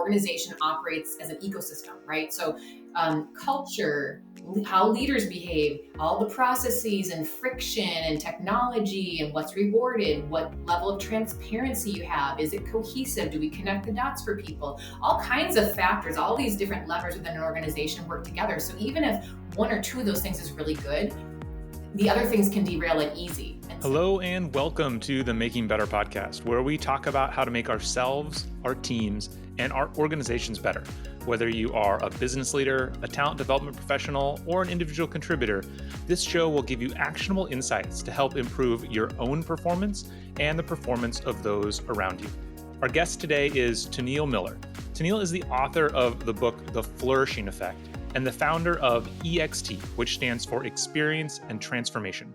organization operates as an ecosystem, right? So culture, how leaders behave, all the processes and friction and technology and what's rewarded, what level of transparency you have, is it cohesive, do we connect the dots for people? All kinds of factors, all these different levers within an organization work together. So even if one or two of those things is really good, the other things can derail it easy. Hello and welcome to the Making Better podcast, where we talk about how to make ourselves, our teams, and our organizations better. Whether you are a business leader, a talent development professional, or an individual contributor, this show will give you actionable insights to help improve your own performance and the performance of those around you. Our guest today is Tonille Miller. Tonille is the author of the book, The Flourishing Effect, and the founder of EXT, which stands for Experience and Transformation.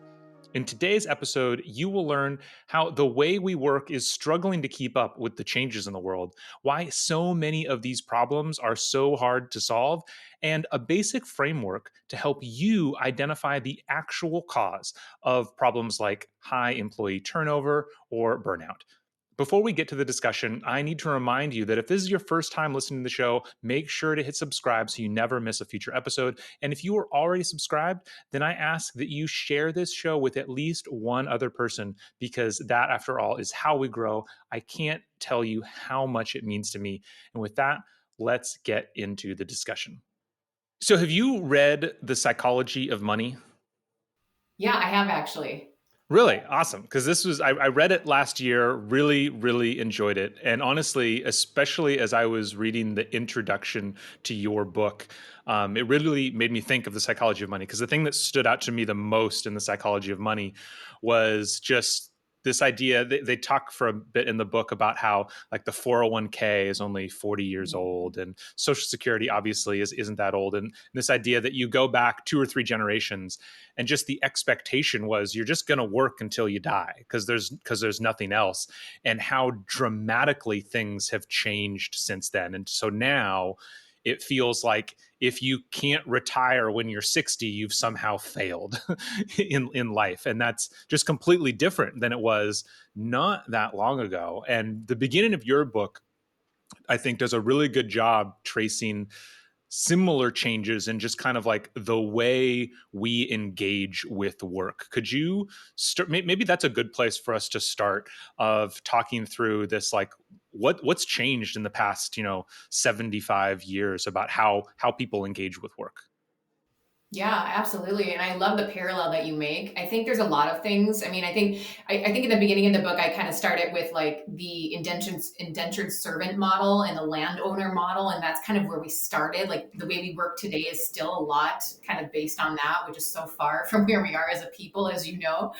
In today's episode, you will learn how the way we work is struggling to keep up with the changes in the world, why so many of these problems are so hard to solve, and a basic framework to help you identify the actual cause of problems like high employee turnover or burnout. Before we get to the discussion, I need to remind you that if this is your first time listening to the show, make sure to hit subscribe so you never miss a future episode. And if you are already subscribed, then I ask that you share this show with at least one other person, because that, after all, is how we grow. I can't tell you how much it means to me. And with that, let's get into the discussion. So have you read The Psychology of Money? Yeah, I have actually. Really awesome. Because I read it last year, really, really enjoyed it. And honestly, especially as I was reading the introduction to your book, it really made me think of The Psychology of Money. Because the thing that stood out to me the most in The Psychology of Money was just this idea. They talk for a bit in the book about how like the 401k is only 40 years old, and Social Security obviously isn't that old. And this idea that you go back 2 or 3 generations, and just the expectation was you're just going to work until you die because there's nothing else, and how dramatically things have changed since then. And so now it feels like if you can't retire when you're 60, you've somehow failed in life. And that's just completely different than it was not that long ago. And the beginning of your book, I think, does a really good job tracing similar changes in just kind of like the way we engage with work. Could you start? Maybe that's a good place for us to start, of talking through this, like what's changed in the past, 75 years about how people engage with work. Yeah, absolutely. And I love the parallel that you make. I think there's a lot of things. I mean, I think in the beginning of the book, I kind of started with like the indentured servant model and the landowner model. And that's kind of where we started. Like the way we work today is still a lot kind of based on that, which is so far from where we are as a people, as you know.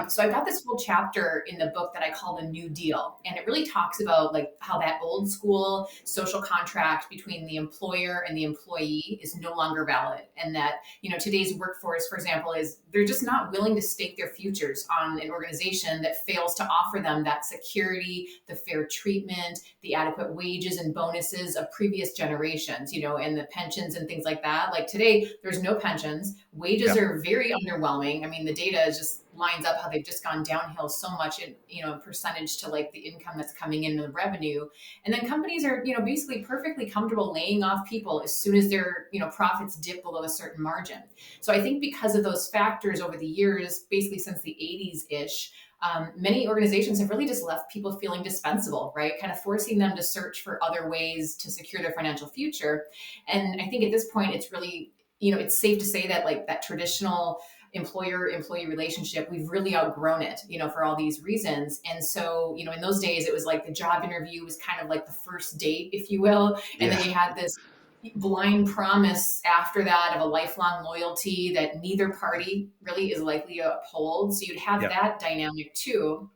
So I've got this whole chapter in the book that I call the New Deal. And it really talks about like how that old school social contract between the employer and the employee is no longer valid. And that today's workforce, for example, is they're just not willing to stake their futures on an organization that fails to offer them that security, the fair treatment, the adequate wages and bonuses of previous generations, and the pensions and things like that. Like today, there's no pensions. Wages are very underwhelming. I mean, the data just lines up how they've just gone downhill so much in percentage to like the income that's coming in, the revenue. And then companies are, basically perfectly comfortable laying off people as soon as their, profits dip below a certain margin. So I think because of those factors over the years, basically since the 80s-ish, many organizations have really just left people feeling dispensable, right? Kind of forcing them to search for other ways to secure their financial future. And I think at this point, it's really, it's safe to say that like that traditional employer-employee relationship, we've really outgrown it, for all these reasons. And so, in those days, it was like the job interview was kind of like the first date, if you will. And then you had this blind promise after that of a lifelong loyalty that neither party really is likely to uphold. So you'd have that dynamic too.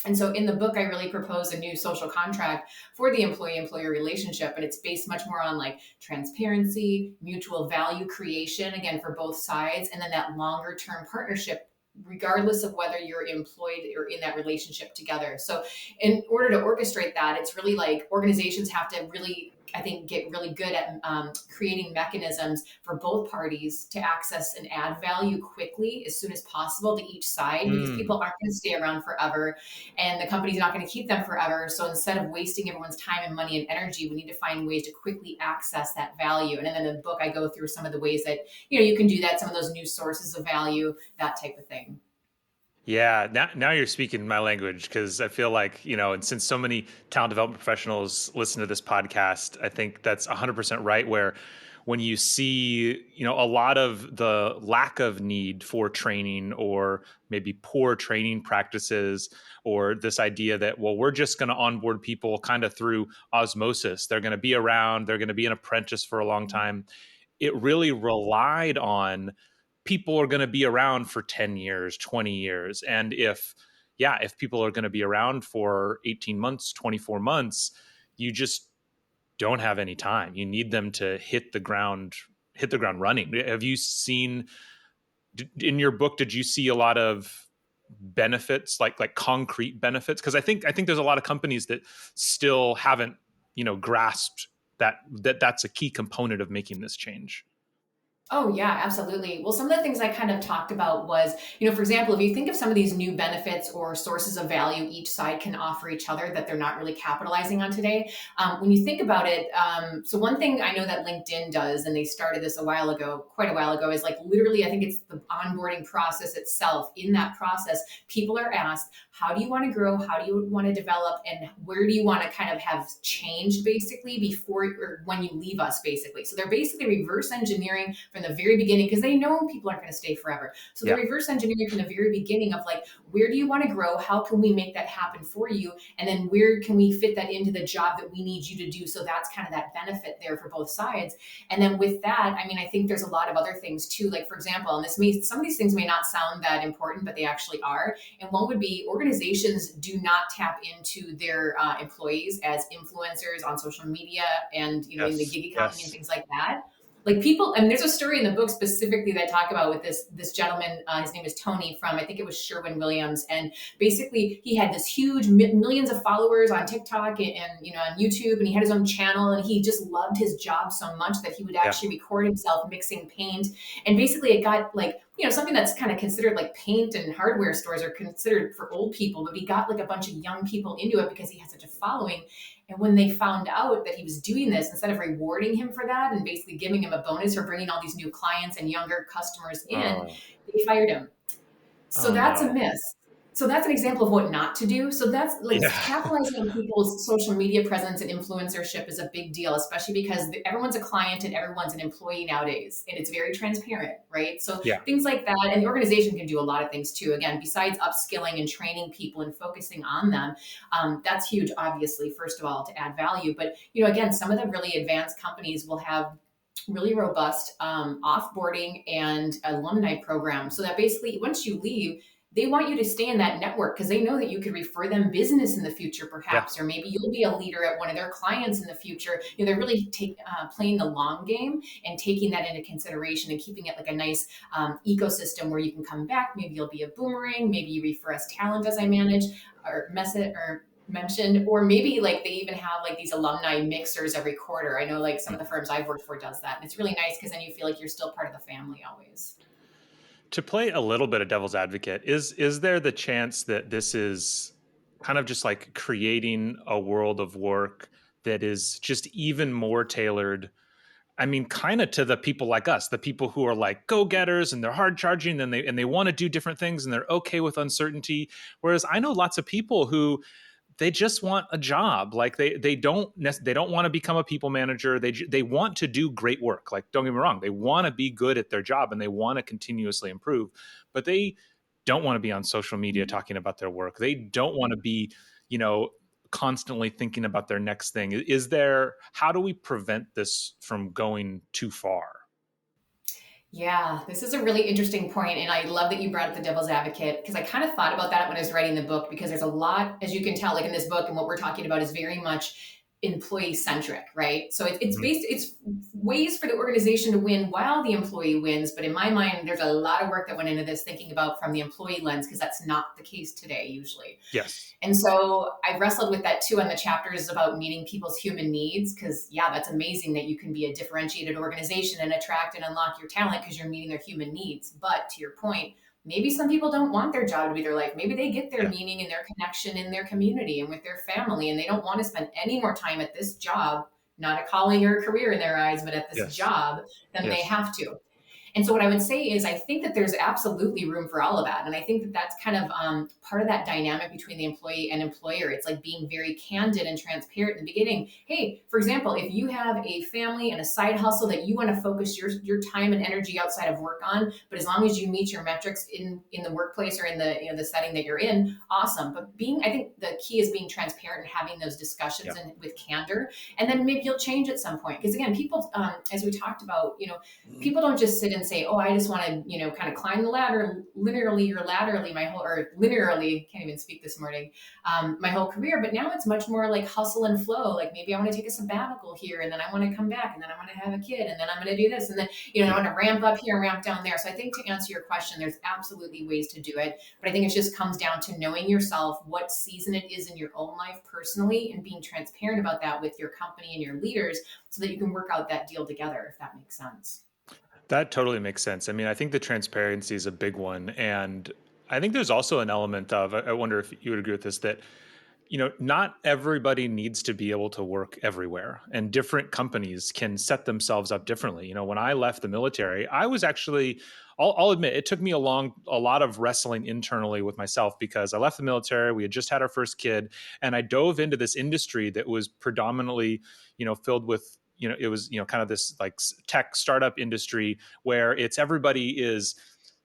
And so in the book, I really propose a new social contract for the employee-employer relationship, but it's based much more on like transparency, mutual value creation, again, for both sides, and then that longer-term partnership, regardless of whether you're employed or in that relationship together. So in order to orchestrate that, it's really like organizations have to really I think, get really good at creating mechanisms for both parties to access and add value quickly as soon as possible to each side, because Mm. people aren't going to stay around forever and the company's not going to keep them forever. So instead of wasting everyone's time and money and energy, we need to find ways to quickly access that value. And then in the book, I go through some of the ways that, you can do that, some of those new sources of value, that type of thing. Yeah, now you're speaking my language, because I feel like, and since so many talent development professionals listen to this podcast, I think that's 100% right. Where when you see, a lot of the lack of need for training, or maybe poor training practices, or this idea that, well, we're just going to onboard people kind of through osmosis. They're going to be around, they're going to be an apprentice for a long time. It really relied on people are going to be around for 10 years, 20 years. And if people are going to be around for 18 months, 24 months, you just don't have any time. You need them to hit the ground running. Have you seen in your book, did you see a lot of benefits, like concrete benefits? Because I think there's a lot of companies that still haven't, grasped that's a key component of making this change. Oh, yeah, absolutely. Well, some of the things I kind of talked about was, for example, if you think of some of these new benefits or sources of value each side can offer each other that they're not really capitalizing on today, when you think about it, so one thing I know that LinkedIn does, and they started this quite a while ago, is like literally, I think it's the onboarding process itself. In that process, people are asked, how do you want to grow? How do you want to develop? And where do you want to kind of have changed basically before or when you leave us, basically? So they're basically reverse engineering from the very beginning, because they know people aren't going to stay forever. So they're Yeah. reverse engineering from the very beginning of like, where do you want to grow? How can we make that happen for you? And then where can we fit that into the job that we need you to do? So that's kind of that benefit there for both sides. And then with that, I mean, I think there's a lot of other things too. Like, for example, and some of these things may not sound that important, but they actually are. And one would be, organizations do not tap into their employees as influencers on social media and, in the Yes. gig economy and Yes. things like that. Like people, and there's a story in the book specifically that I talk about with this gentleman. His name is Tony, from, I think it was Sherwin-Williams, and basically he had this huge millions of followers on TikTok and on YouTube, and he had his own channel, and he just loved his job so much that he would Yeah. actually record himself mixing paint, and basically it got like, something that's kind of considered like paint and hardware stores are considered for old people, but he got like a bunch of young people into it because he had such a following. And when they found out that he was doing this, instead of rewarding him for that and basically giving him a bonus for bringing all these new clients and younger customers in, Oh. they fired him. So Oh that's a no. miss. So that's an example of what not to do. So that's like, Yeah. capitalizing on people's social media presence and influencership is a big deal, especially because everyone's a client and everyone's an employee nowadays, and it's very transparent, right? So Yeah. things like that, and the organization can do a lot of things too. Again, besides upskilling and training people and focusing on them, that's huge, obviously, first of all, to add value. But again, some of the really advanced companies will have really robust offboarding and alumni programs, so that basically once you leave, they want you to stay in that network because they know that you could refer them business in the future, Yeah. perhaps, or maybe you'll be a leader at one of their clients in the future. They're really playing the long game and taking that into consideration and keeping it like a nice ecosystem where you can come back. Maybe you'll be a boomerang. Maybe you refer us talent, as I manage or message or mentioned, or maybe like they even have like these alumni mixers every quarter. I know like some of the firms I've worked for does that, and it's really nice because then you feel like you're still part of the family always. To play a little bit of devil's advocate, is there the chance that this is kind of just like creating a world of work that is just even more tailored? I mean, kind of to the people like us, the people who are like go-getters and they're hard charging and they want to do different things and they're okay with uncertainty. Whereas I know lots of people who they just want a job. Like they don't want to become a people manager. They want to do great work. Like, don't get me wrong, they want to be good at their job and they want to continuously improve, but they don't want to be on social media talking about their work. They don't want to be, you know, constantly thinking about their next thing. How do we prevent this from going too far? Yeah, this is a really interesting point, and I love that you brought up the devil's advocate, because I kind of thought about that when I was writing the book, because there's a lot, as you can tell, like in this book, and what we're talking about is very much employee centric, right? So it's Mhm. based, it's ways for the organization to win while the employee wins. But in my mind, there's a lot of work that went into this thinking about from the employee lens, because that's not the case today usually. Yes. And so I wrestled with that too. And the chapter is about meeting people's human needs. Cause yeah, that's amazing that you can be a differentiated organization and attract and unlock your talent because you're meeting their human needs. But to your point, maybe some people don't want their job to be their life. Maybe they get their Yeah. meaning and their connection in their community and with their family, and they don't want to spend any more time at this job, not a calling or a career in their eyes, but at this Yes. job than they Yes. have to. And so what I would say is I think that there's absolutely room for all of that. And I think that that's kind of part of that dynamic between the employee and employer. It's like being very candid and transparent in the beginning. Hey, for example, if you have a family and a side hustle that you want to focus your time and energy outside of work on, but as long as you meet your metrics in the workplace or in the, the setting that you're in, awesome. But I think the key is being transparent and having those discussions Yeah. and with candor. And then maybe you'll change at some point. Because again, people, as we talked about, people don't just sit and say, oh, I just want to, kind of climb the ladder linearly or laterally or linearly, can't even speak this morning, my whole career. But now it's much more like hustle and flow. Like maybe I want to take a sabbatical here and then I want to come back and then I want to have a kid and then I'm going to do this. And then, I want to ramp up here and ramp down there. So I think to answer your question, there's absolutely ways to do it. But I think it just comes down to knowing yourself, what season it is in your own life personally, and being transparent about that with your company and your leaders so that you can work out that deal together, if that makes sense. That totally makes sense. I mean, I think the transparency is a big one. And I think there's also an element of, I wonder if you would agree with this, that, not everybody needs to be able to work everywhere, and different companies can set themselves up differently. When I left the military, I was actually, I'll admit, it took me a lot of wrestling internally with myself, because I left the military. We had just had our first kid, and I dove into this industry that was predominantly, filled with, it was, kind of this like tech startup industry where it's everybody is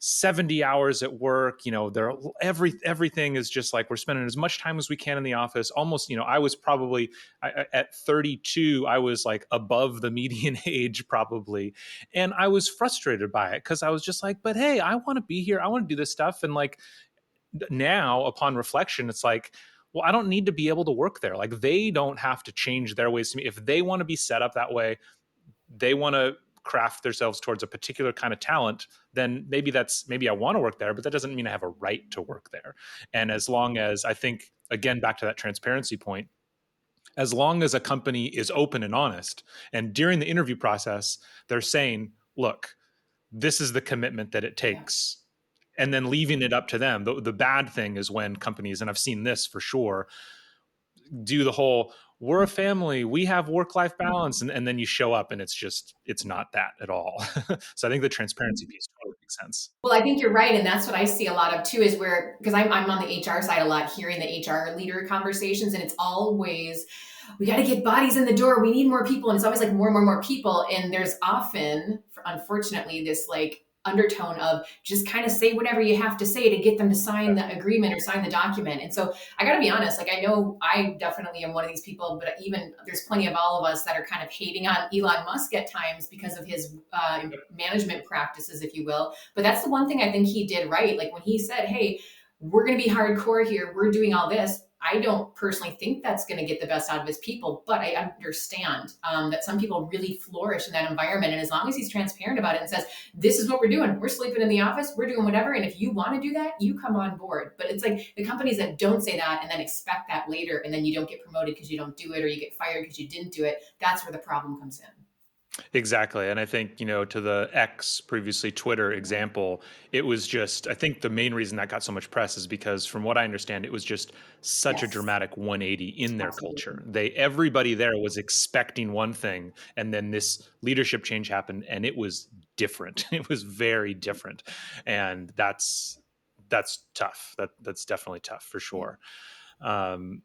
70 hours at work. They're everything is just like we're spending as much time as we can in the office. Almost, I was probably at 32, I was like above the median age probably. And I was frustrated by it, because I was just like, but hey, I want to be here. I want to do this stuff. And like now, upon reflection, it's like, well, I don't need to be able to work there. Like they don't have to change their ways to me. If they want to be set up that way, they want to craft themselves towards a particular kind of talent, then maybe I want to work there, but that doesn't mean I have a right to work there. And as long as, I think, again, back to that transparency point, as long as a company is open and honest, and during the interview process, they're saying, look, this is the commitment that it Yeah. takes, and then leaving it up to them. The bad thing is when companies, and I've seen this for sure, do the whole, we're a family, we have work-life balance, and then you show up and it's not that at all. So I think the transparency piece totally makes sense. Well, I think you're right. And that's what I see a lot of too, is where, because I'm on the HR side a lot, hearing the HR leader conversations, and it's always, we got to get bodies in the door. We need more people. And it's always like more and more and more people. And there's often, unfortunately, this like undertone of just kind of say whatever you have to say to get them to sign the agreement or sign the document. And so I got to be honest, like I know I definitely am one of these people, but even there's plenty of all of us that are kind of hating on Elon Musk at times because of his management practices, if you will. But that's the one thing I think he did right. Like when he said, hey, we're going to be hardcore here, we're doing all this. I don't personally think that's going to get the best out of his people, but I understand that some people really flourish in that environment. And as long as he's transparent about it and says, this is what we're doing, we're sleeping in the office, we're doing whatever. And if you want to do that, you come on board. But it's like the companies that don't say that and then expect that later, and then you don't get promoted because you don't do it, or you get fired because you didn't do it. That's where the problem comes in. Exactly. And I think, to the X, previously Twitter example, it was just, I think the main reason that got so much press is because, from what I understand, it was just such a Yes, dramatic 180 in their culture. absolutely. Everybody there was expecting one thing, and then this leadership change happened, and it was different. It was very different. And that's tough. That's definitely tough for Yeah. sure. Um,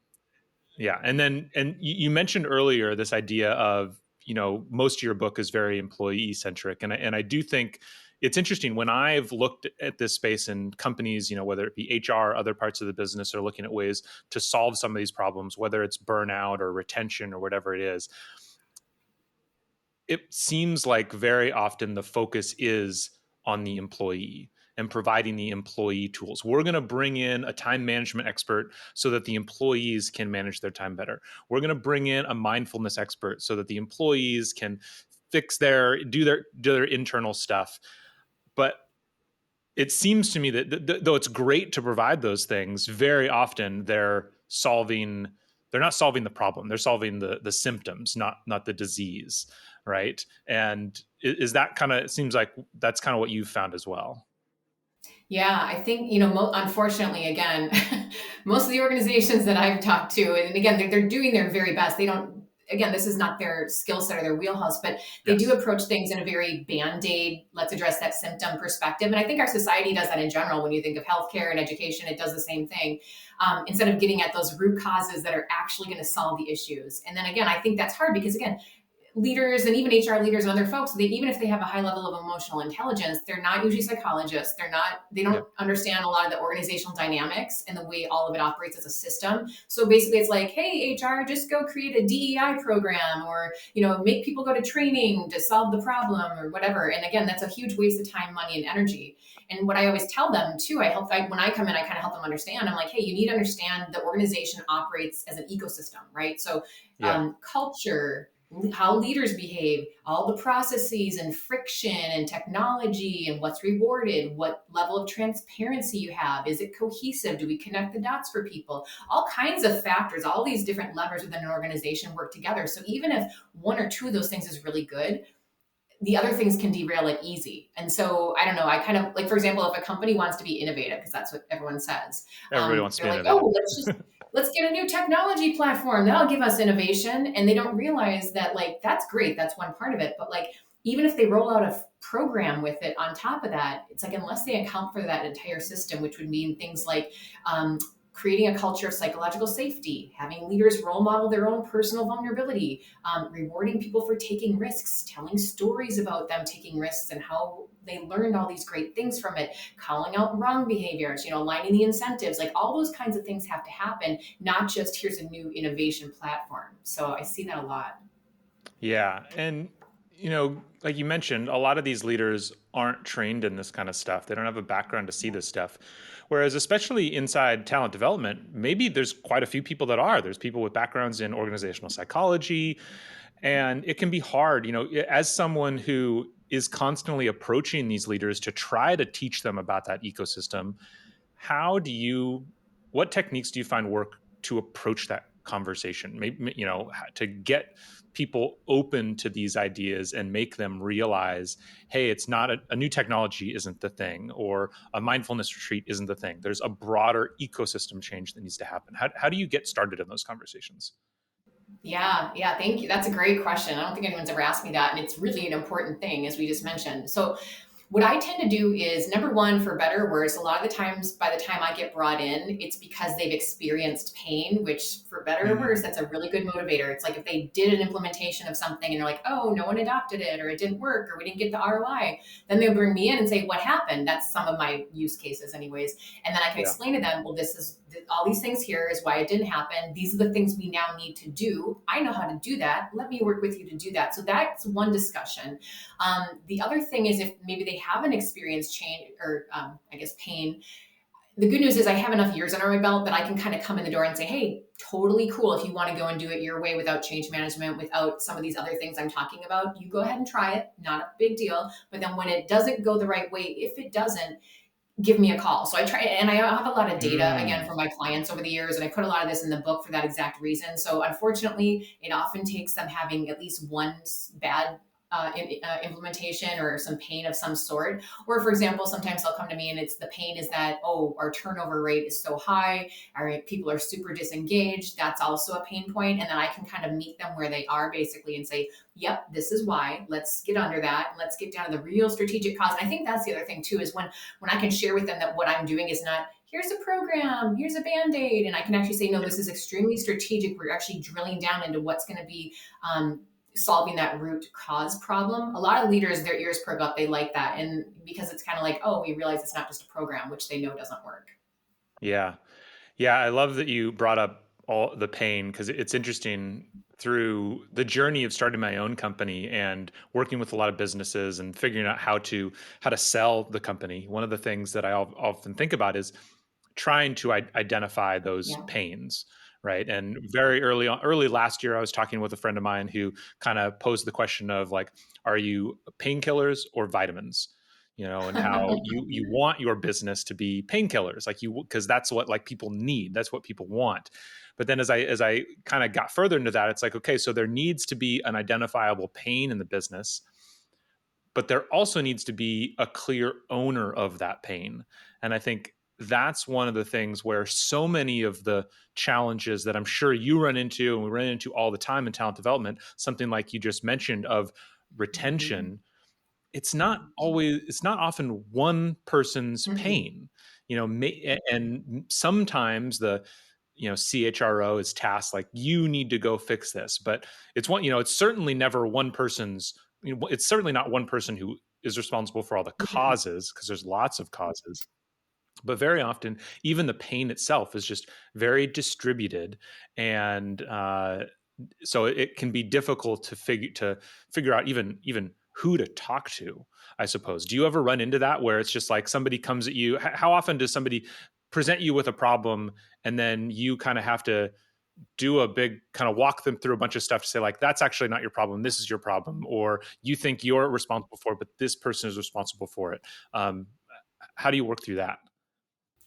yeah, and you mentioned earlier this idea of, most of your book is very employee centric, and I do think it's interesting when I've looked at this space, and companies, whether it be HR, other parts of the business, are looking at ways to solve some of these problems, whether it's burnout or retention or whatever it is. It seems like very often the focus is on the employee. and providing the employee tools. We're going to bring in a time management expert so that the employees can manage their time better. We're going to bring in a mindfulness expert so that the employees can fix their do their internal stuff. But it seems to me that though it's great to provide those things, very often they're not solving the problem. They're solving the symptoms, not the disease, right? And is that kind of, it seems like that's kind of what you've found as well. Yeah, I think, you know, unfortunately, again, most of the organizations that I've talked to, and again, they're doing their very best. They don't, again, this is not their skill set or their wheelhouse, but they do Yes. approach things in a very band-aid, let's address that symptom perspective. And I think our society does that in general. When you think of healthcare and education, it does the same thing. Instead of getting at those root causes that are actually going to solve the issues. And then again, I think that's hard because again, leaders and even HR leaders and other folks, even if they have a high level of emotional intelligence, they're not usually psychologists. They Yeah. don't understand a lot of the organizational dynamics and the way all of it operates as a system. So basically it's like, hey, HR, just go create a DEI program or, you know, make people go to training to solve the problem or whatever. And again, that's a huge waste of time, money, and energy. And what I always tell them too, when I come in, I kind of help them understand. I'm like, hey, you need to understand the organization operates as an ecosystem, right? So Yeah. culture, how leaders behave, all the processes and friction and technology and what's rewarded, what level of transparency you have, is it cohesive, do we connect the dots for people, all kinds of factors, all these different levers within an organization work together. So even if one or two of those things is really good, the other things can derail it easy. And so I don't know, I kind of like, for example, if a company wants to be innovative, because that's what everyone says, Everybody wants to they're be like, innovative. oh, let's get a new technology platform that'll give us innovation. And they don't realize that, like, that's great, that's one part of it, but like, even if they roll out a program with it on top of that, it's like, unless they account for that entire system, which would mean things like creating a culture of psychological safety, having leaders role model their own personal vulnerability, rewarding people for taking risks, telling stories about them taking risks and how they learned all these great things from it, calling out wrong behaviors, you know, aligning the incentives, like all those kinds of things have to happen, not just here's a new innovation platform. So I see that a lot. Yeah. And, like you mentioned, a lot of these leaders aren't trained in this kind of stuff. They don't have a background to see this stuff. Whereas, especially inside talent development, maybe there's quite a few people that are. There's people with backgrounds in organizational psychology, and it can be hard, as someone who is constantly approaching these leaders to try to teach them about that ecosystem. How do you, what techniques do you find work to approach that conversation? Maybe, to get people open to these ideas and make them realize, hey, it's not a new technology isn't the thing, or a mindfulness retreat isn't the thing. There's a broader ecosystem change that needs to happen. How do you get started in those conversations? Yeah, thank you. That's a great question. I don't think anyone's ever asked me that. And it's really an important thing, as we just mentioned. So, what I tend to do is, number one, for better or worse, a lot of the times by the time I get brought in, it's because they've experienced pain, which for better or worse, Mm, that's a really good motivator. It's like if they did an implementation of something and they're like, oh, no one adopted it, or it didn't work, or we didn't get the ROI, then they'll bring me in and say, what happened? That's some of my use cases, anyways. And then I can yeah. explain to them, well, this is all these things here is why it didn't happen. These are the things we now need to do. I know how to do that. Let me work with you to do that. So that's one discussion. The other thing is, if maybe they haven't experienced change or I guess pain, the good news is I have enough years under my belt that I can kind of come in the door and say, hey, totally cool. If you want to go and do it your way without change management, without some of these other things I'm talking about, you go ahead and try it. Not a big deal. But then when it doesn't go the right way, if it doesn't, give me a call. So I try, and I have a lot of data again Mm, from my clients over the years, and I put a lot of this in the book for that exact reason. So unfortunately, it often takes them having at least one bad implementation or some pain of some sort. Or, for example, sometimes they'll come to me and it's the pain is that, oh, our turnover rate is so high, our people are super disengaged. That's also a pain point. And then I can kind of meet them where they are basically and say, yep, this is why. Let's get under that. Let's get down to the real strategic cause. And I think that's the other thing too, is when I can share with them that what I'm doing is not, here's a program, here's a band-aid, and I can actually say, no, yeah. this is extremely strategic. We're actually drilling down into what's going to be solving that root cause problem. A lot of leaders, their ears perk up. They like that. And because it's kind of like, oh, we realize it's not just a program, which they know doesn't work. Yeah. Yeah, I love that you brought up all the pain, because it's interesting through the journey of starting my own company and working with a lot of businesses and figuring out how to sell the company. One of the things that I often think about is trying to identify those Yeah. pains, right? And very early last year, I was talking with a friend of mine who kind of posed the question of like, are you painkillers or vitamins? And how you want your business to be painkillers, like because that's what like people need, that's what people want. But then as I kind of got further into that, it's like, okay, so there needs to be an identifiable pain in the business, but there also needs to be a clear owner of that pain. And I think that's one of the things where so many of the challenges that I'm sure you run into and we run into all the time in talent development, something like you just mentioned of Mhm. retention, it's not often one person's Mhm. pain, and sometimes the CHRO is tasked like, you need to go fix this, but it's certainly never one person's, it's certainly not one person who is responsible for all the Mhm. causes, because there's lots of causes. But very often even the pain itself is just very distributed, and so it can be difficult to figure out even who to talk to, I suppose. Do you ever run into that where it's just like somebody comes at you? How often does somebody present you with a problem and then you kind of have to do a big kind of walk them through a bunch of stuff to say like, that's actually not your problem, this is your problem, or you think you're responsible for it but this person is responsible for it? um, how do you work through that?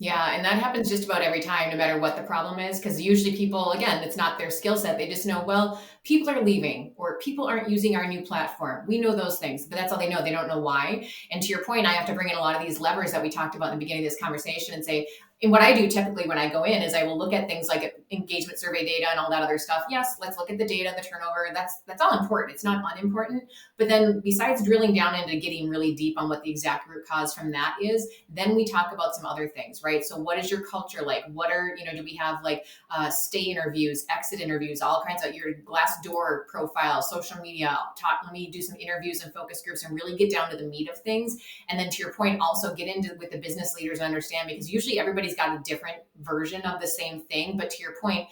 Yeah, and that happens just about every time, no matter what the problem is. Because usually people, again, it's not their skill set. They just know, well, people are leaving or people aren't using our new platform. We know those things, but that's all they know. They don't know why. And to your point, I have to bring in a lot of these levers that we talked about in the beginning of this conversation and say, and what I do typically when I go in is I will look at things like engagement survey data and all that other stuff. Yes, let's look at the data, the turnover. That's all important. It's not unimportant. But then besides drilling down into getting really deep on what the exact root cause from that is, then we talk about some other things, right? So what is your culture like? What are, do we have like stay interviews, exit interviews, all kinds of your Glassdoor profile, social media? Let me do some interviews and focus groups and really get down to the meat of things. And then to your point, also get into with the business leaders and understand, because usually everybody's got a different version of the same thing. But to your point,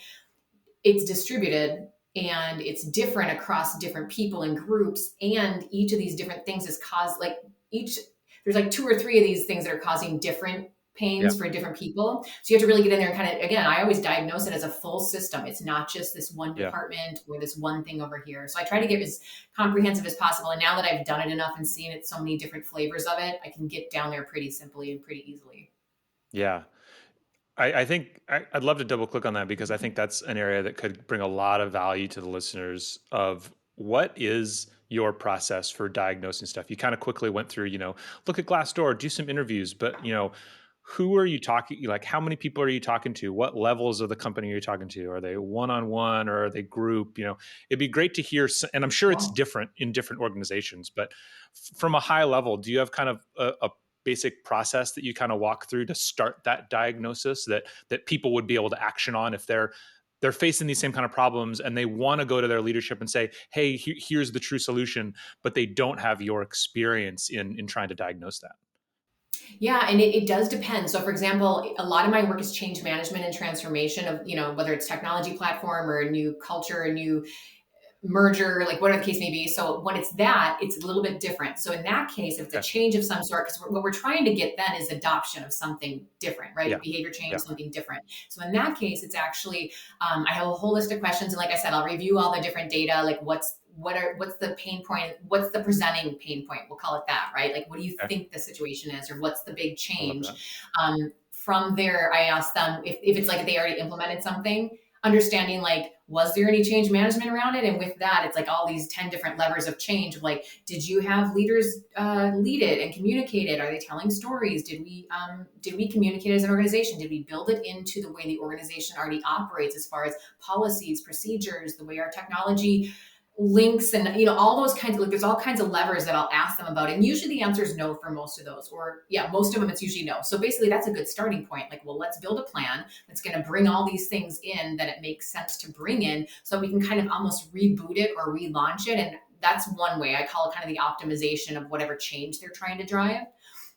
it's distributed and it's different across different people and groups. And each of these different things is caused like each, there's like two or three of these things that are causing different Yeah, pains for different people. So you have to really get in there and kind of, again, I always diagnose it as a full system. It's not just this one yeah. department or this one thing over here. So I try to get as comprehensive as possible. And now that I've done it enough and seen it, so many different flavors of it, I can get down there pretty simply and pretty easily. Yeah, I think I'd love to double click on that, because I think that's an area that could bring a lot of value to the listeners of what is your process for diagnosing stuff. You kind of quickly went through, look at Glassdoor, do some interviews, but who are you talking, like how many people are you talking to? What levels of the company are you talking to? Are they one-on-one or are they group? It'd be great to hear, and I'm sure it's Yeah. different in different organizations, but from a high level, do you have kind of a basic process that you kind of walk through to start that diagnosis that people would be able to action on if they're facing these same kind of problems and they want to go to their leadership and say, hey, here's the true solution, but they don't have your experience in trying to diagnose that? Yeah, and it does depend. So, for example, a lot of my work is change management and transformation of, whether it's technology platform or a new culture, a new merger, like whatever the case may be. So when it's that, it's a little bit different. So in that case, if it's a Okay. change of some sort, because what we're trying to get then is adoption of something different, right? Yeah. Behavior change, Yeah. something different. So in that case, it's actually I have a whole list of questions, and like I said, I'll review all the different data, like what's the pain point, what's the presenting pain point, we'll call it that, right? Like what do you Okay. think the situation is, or what's the big I love that. change? From there, I ask them if it's like they already implemented something, understanding like, was there any change management around it? And with that, it's like all these 10 different levers of change of like, did you have leaders lead it and communicate it? Are they telling stories? Did we communicate as an organization? Did we build it into the way the organization already operates as far as policies, procedures, the way our technology links, and all those kinds of, like, there's all kinds of levers that I'll ask them about, and usually the answer is no for most of those, or yeah, most of them it's usually no. So basically that's a good starting point, like, well, let's build a plan that's going to bring all these things in that it makes sense to bring in, so we can kind of almost reboot it or relaunch it. And that's one way I call it, kind of the optimization of whatever change they're trying to drive.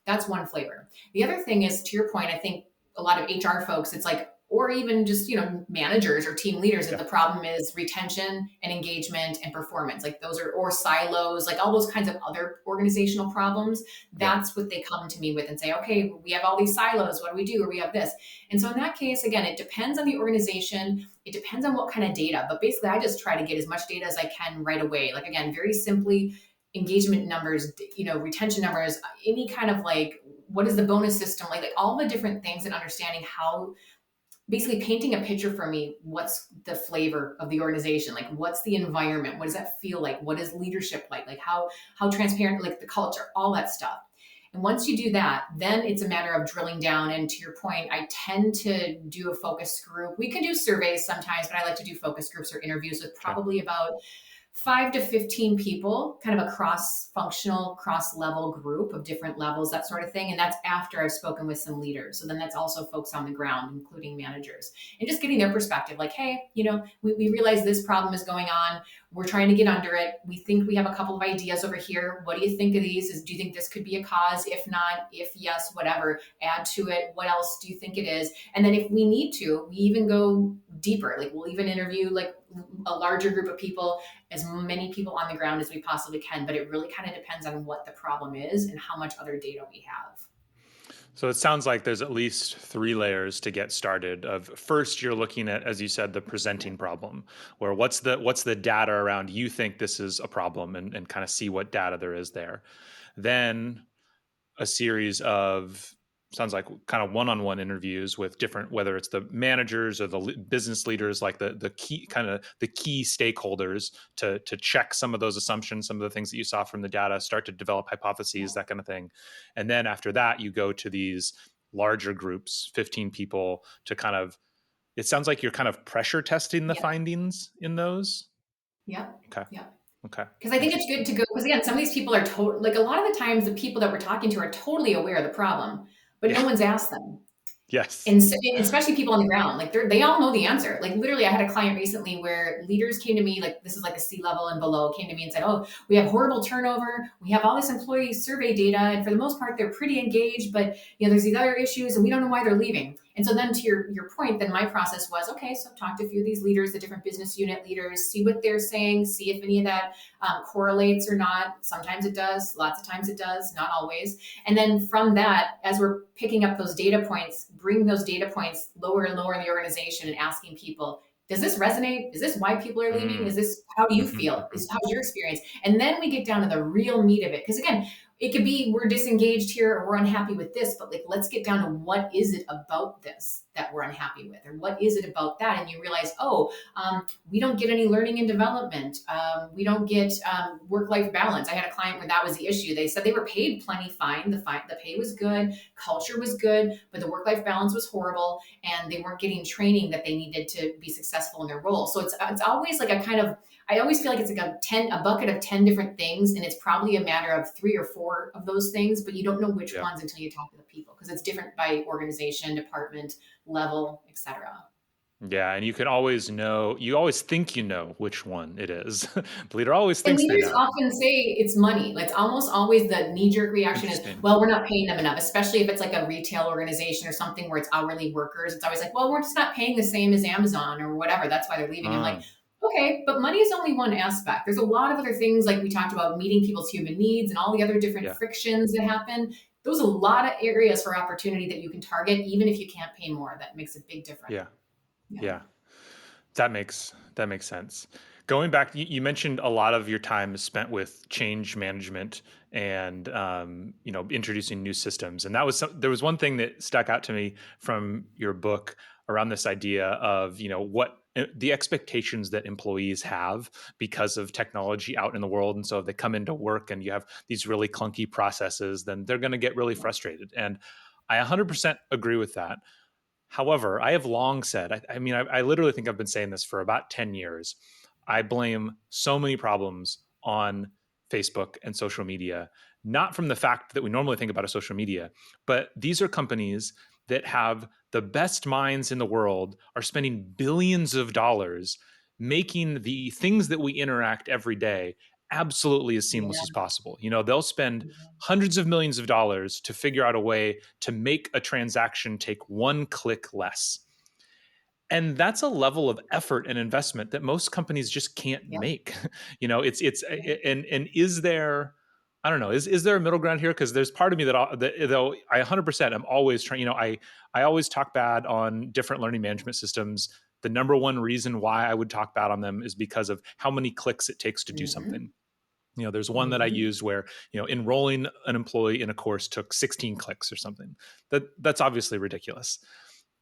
That's one flavor. The other thing is, to your point, I think a lot of HR folks, it's like, or even just, managers or team leaders. And Yeah. the problem is retention and engagement and performance. Like those are, or silos, like all those kinds of other organizational problems. Yeah. That's what they come to me with and say, okay, we have all these silos. What do we do? Or we have this. And so in that case, again, it depends on the organization. It depends on what kind of data, but basically I just try to get as much data as I can right away. Like, again, very simply, engagement numbers, retention numbers, any kind of like, what is the bonus system, like all the different things, and understanding how, basically painting a picture for me, what's the flavor of the organization, like what's the environment, what does that feel like, what is leadership like how transparent, like the culture, all that stuff. And once you do that, then it's a matter of drilling down. And to your point, I tend to do a focus group. We can do surveys sometimes, but I like to do focus groups or interviews with Okay. probably about 5 to 15 people, kind of a cross-functional, cross-level group of different levels, that sort of thing. And that's after I've spoken with some leaders. So then that's also folks on the ground, including managers, and just getting their perspective. Like, hey, we realize this problem is going on. We're trying to get under it. We think we have a couple of ideas over here. What do you think of these? Do you think this could be a cause? If not, if yes, whatever, add to it. What else do you think it is? And then if we need to, we even go deeper. Like we'll even interview like a larger group of people, as many people on the ground as we possibly can. But it really kind of depends on what the problem is and how much other data we have. So it sounds like there's at least 3 layers to get started. Of first, you're looking at, as you said, the presenting problem, where what's the data around you think this is a problem, and kind of see what data there is there. Then a series of, sounds like kind of one-on-one interviews with different, whether it's the managers or the business leaders, like the key kind of the key stakeholders, to check some of those assumptions, some of the things that you saw from the data, start to develop hypotheses, that kind of thing. And then after that, you go to these larger groups, 15 people, to kind of, it sounds like you're kind of pressure testing the Yeah. findings in those. Yeah. Okay. Yeah. Okay. Because I think it's good to go, because again, some of these people are like, a lot of the times the people that we're talking to are totally aware of the problem, but Yeah. no one's asked them. Yes. And so, especially people on the ground, like they all know the answer. Like literally, I had a client recently where leaders came to me, like this is like a C-level and below, came to me and said, "Oh, we have horrible turnover. We have all this employee survey data, and for the most part, they're pretty engaged, but there's these other issues, and we don't know why they're leaving." And so then, to your point, then my process was, okay, so talk to a few of these leaders, the different business unit leaders, see what they're saying, see if any of that correlates or not. Sometimes it does, lots of times it does, not always. And then from that, as we're picking up those data points, bring those data points lower and lower in the organization and asking people, does this resonate? Is this why people are leaving? Is this, how do you feel? How's your experience? And then we get down to the real meat of it. Because again, it could be we're disengaged here or we're unhappy with this, but like, let's get down to what is it about this that we're unhappy with, or what is it about that? And you realize, we don't get any learning and development. We don't get work-life balance. I had a client where that was the issue. They said they were paid plenty fine. The pay was good, culture was good, but the work-life balance was horrible, and they weren't getting training that they needed to be successful in their role. So it's always like a kind of, I always feel like it's like a bucket of 10 different things, and it's probably a matter of 3 or 4 of those things, but you don't know which ones until you talk to the people, because it's different by organization, department, level, etc. Yeah, and you can always know, you always think you know which one it is. The leader always And thinks they leaders know. often say it's money. Like, it's almost always the knee-jerk reaction is, Interesting. well, we're not paying them enough, especially if it's like a retail organization or something where it's hourly workers. It's always like, well, we're just not paying the same as Amazon or whatever. That's why they're leaving. I'm like, okay, but money is only one aspect. There's a lot of other things, like we talked about, meeting people's human needs and all the other different Yeah. frictions that happen. Those are a lot of areas for opportunity that you can target, even if you can't pay more. That makes a big difference. Yeah. Yeah. Yeah. That makes sense. Going back, you mentioned a lot of your time is spent with change management and introducing new systems, and there was one thing that stuck out to me from your book around this idea of what the expectations that employees have because of technology out in the world. And so if they come into work and you have these really clunky processes, then they're going to get really frustrated. And I 100% agree with that. However, I have long said, I literally think I've been saying this for about 10 years. I blame so many problems on Facebook and social media, not from the fact that we normally think about a social media, but these are companies that have the best minds in the world, are spending billions of dollars making the things that we interact every day absolutely as seamless Yeah. as possible. They'll spend hundreds of millions of dollars to figure out a way to make a transaction take one click less. And that's a level of effort and investment that most companies just can't Yep. make. It's Yep. and is there, I don't know, is there a middle ground here? Because there's part of me that though I 100% am always trying. I always talk bad on different learning management systems. The number one reason why I would talk bad on them is because of how many clicks it takes to do Hmm. something. There's one that I Hmm. used where, enrolling an employee in a course took 16 clicks or something. That's obviously ridiculous.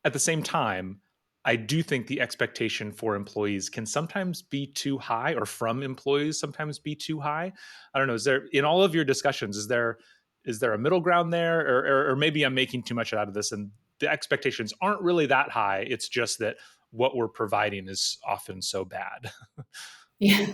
At the same time, I do think the expectation for employees can sometimes be too high, or from employees sometimes be too high. I don't know. Is there, in all of your discussions, is there a middle ground there, or maybe I'm making too much out of this and the expectations aren't really that high. It's just that what we're providing is often so bad. Yeah.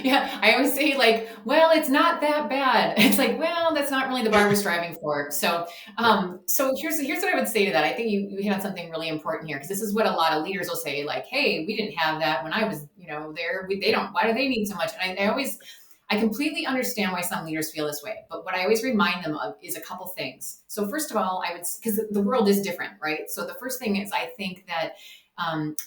Yeah. I always say, like, well, it's not that bad. It's like, well, that's not really the bar we're striving for. So, Yeah. here's what I would say to that. I think you hit on something really important here, because this is what a lot of leaders will say, like, hey, we didn't have that when I was, there. They don't, why do they need so much? And I completely understand why some leaders feel this way. But what I always remind them of is a couple things. So first of all, because the world is different, right? So the first thing is, I think that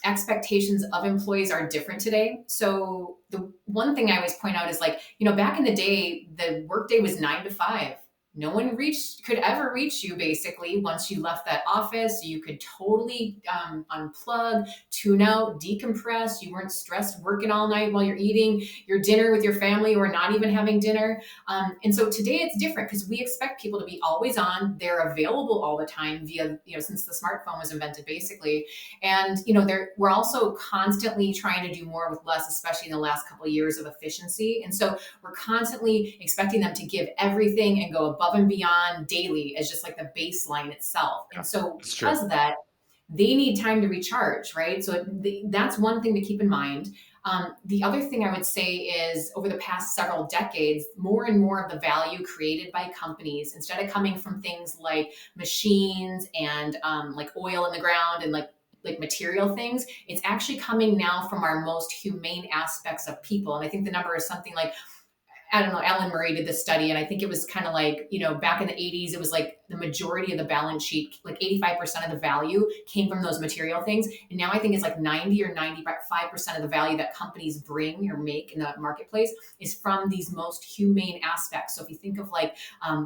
expectations of employees are different today. So the one thing I always point out is, like, back in the day, the workday was 9 to 5. No one could ever reach you basically once you left that office. You could totally unplug, tune out, decompress. You weren't stressed working all night while you're eating your dinner with your family, or not even having dinner. And so today it's different, because we expect people to be always on. They're available all the time via, since the smartphone was invented basically. And we're also constantly trying to do more with less, especially in the last couple of years of efficiency. And so we're constantly expecting them to give everything and go above and beyond daily as just like the baseline itself. Yeah, And so it's true. because of that, they need time to recharge, right? So that's one thing to keep in mind. The other thing I would say is, over the past several decades, more and more of the value created by companies, instead of coming from things like machines and like oil in the ground and like material things, it's actually coming now from our most humane aspects of people. And I think the number is something like, I don't know, Alan Murray did this study, and I think it was kind of like, back in the 80s, it was like the majority of the balance sheet, like 85% of the value came from those material things. And now I think it's like 90 or 95% of the value that companies bring or make in the marketplace is from these most humane aspects. So if you think of like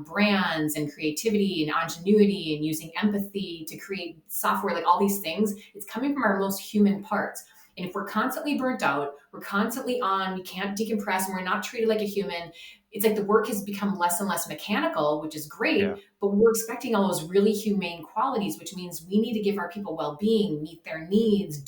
brands and creativity and ingenuity and using empathy to create software, like all these things, it's coming from our most human parts. And if we're constantly burnt out, we're constantly on, we can't decompress, and we're not treated like a human, it's like the work has become less and less mechanical, which is Yeah. great, but we're expecting all those really humane qualities, which means we need to give our people well-being, meet their needs,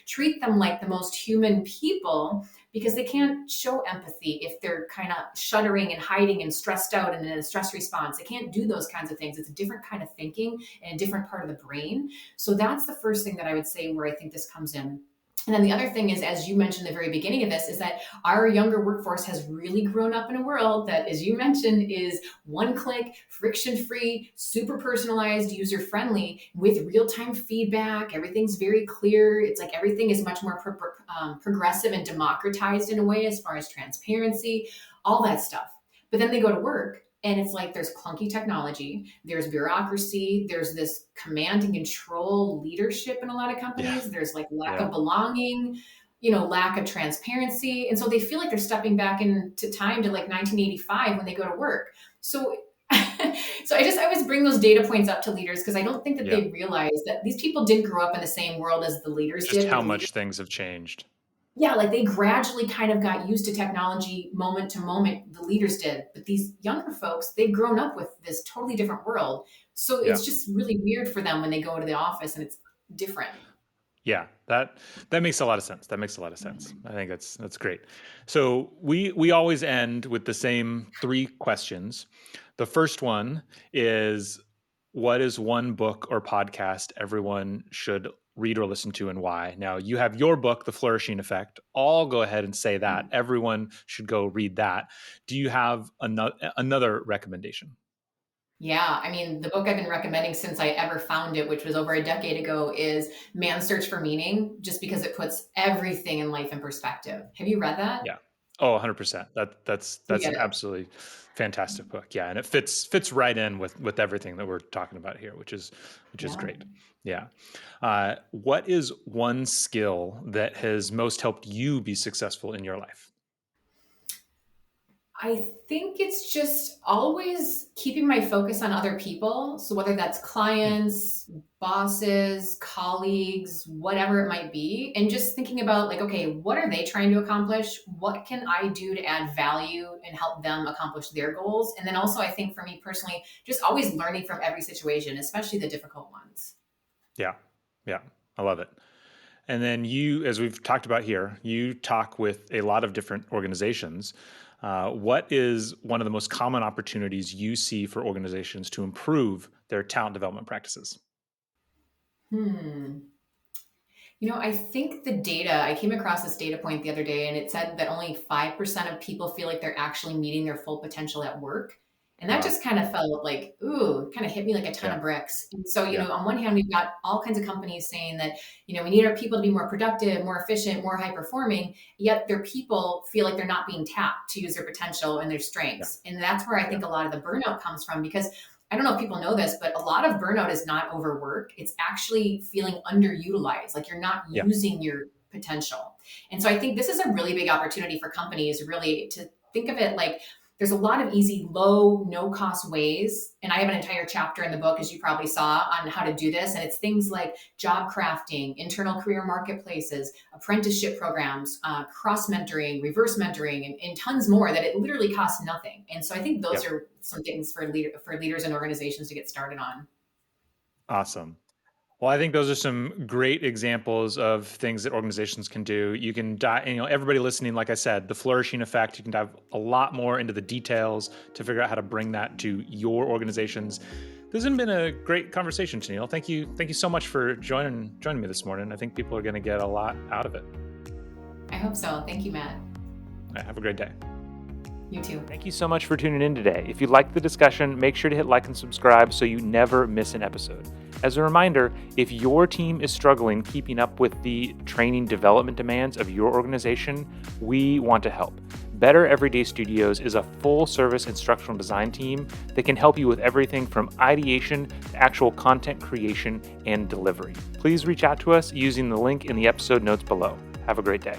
treat them like the most human people, because they can't show empathy if they're kind of shuddering and hiding and stressed out and in a stress response. They can't do those kinds of things. It's a different kind of thinking and a different part of the brain. So that's the first thing that I would say where I think this comes in. And then the other thing is, as you mentioned at the very beginning of this, is that our younger workforce has really grown up in a world that, as you mentioned, is one click, friction free, super personalized, user friendly, with real time feedback. Everything's very clear. It's like everything is much more progressive and democratized in a way, as far as transparency, all that stuff. But then they go to work, and it's like there's clunky technology, there's bureaucracy, there's this command and control leadership in a lot of Yeah. companies, there's like lack Yeah. of belonging, lack of transparency. And so they feel like they're stepping back into time to like 1985 when they go to work. So so I always bring those data points up to leaders, because I don't think that Yeah. they realize that these people didn't grow up in the same world as the leaders Just did, how with leaders. much things have changed. Yeah, like they gradually kind of got used to technology moment to moment, the leaders did. But these younger folks, they've grown up with this totally different world. So Yeah. it's just really weird for them when they go to the office and it's different. Yeah, that makes a lot of sense. That makes a lot of sense. I think that's great. So we always end with the same three questions. The first one is, what is one book or podcast everyone should read or listen to, and why? Now, you have your book, The Flourishing Effect. I'll go ahead and say that everyone should go read that. Do you have another recommendation? Yeah, I mean, the book I've been recommending since I ever found it, which was over a decade ago, is Man's Search for Meaning, just because it puts everything in life in perspective. Have you read that? Yeah. Oh, 100%. You That's get an it. absolutely fantastic book. Yeah, and it fits right in with everything that we're talking about here, which is Yeah. great. Yeah. What is one skill that has most helped you be successful in your life? I think it's just always keeping my focus on other people. So whether that's Hmm. clients, bosses, colleagues, whatever it might be, and just thinking about like, okay, what are they trying to accomplish? What can I do to add value and help them accomplish their goals? And then also, I think for me personally, just always learning from every situation, especially the difficult ones. Yeah. Yeah. I love it. And then you, as we've talked about here, you talk with a lot of different organizations. What is one of the most common opportunities you see for organizations to improve their talent development practices? Hmm. I think the data, I came across this data point the other day and it said that only 5% of people feel like they're actually meeting their full potential at work. And that Wow. just kind of felt like, ooh, kind of hit me like a ton Yeah. of bricks. And so, Yeah. on one hand, we've got all kinds of companies saying that, we need our people to be more productive, more efficient, more high performing, yet their people feel like they're not being tapped to use their potential and their Yeah. strengths. And that's where I Yeah. think a lot of the burnout comes from because I don't know if people know this, but a lot of burnout is not overwork. It's actually feeling underutilized, like you're not Yeah. using your potential. And so I think this is a really big opportunity for companies really to think of it like there's a lot of easy, low, no cost ways. And I have an entire chapter in the book, as you probably saw, on how to do this. And it's things like job crafting, internal career marketplaces, apprenticeship programs, cross mentoring, reverse mentoring, and tons more that it literally costs nothing. And so I think Yeah. those are some things for leaders and organizations to get started on. Awesome. Well, I think those are some great examples of things that organizations can do. You can dive, everybody listening, like I said, the flourishing effect, you can dive a lot more into the details to figure out how to bring that to your organizations. This has been a great conversation, Tennille. Thank you. Thank you so much for joining me this morning. I think people are going to get a lot out of it. I hope so. Thank you, Matt. All right, have a great day. You too. Thank you so much for tuning in today. If you liked the discussion, make sure to hit like and subscribe so you never miss an episode. As a reminder, if your team is struggling keeping up with the training development demands of your organization, we want to help. Better Everyday Studios is a full-service instructional design team that can help you with everything from ideation to actual content creation and delivery. Please reach out to us using the link in the episode notes below. Have a great day.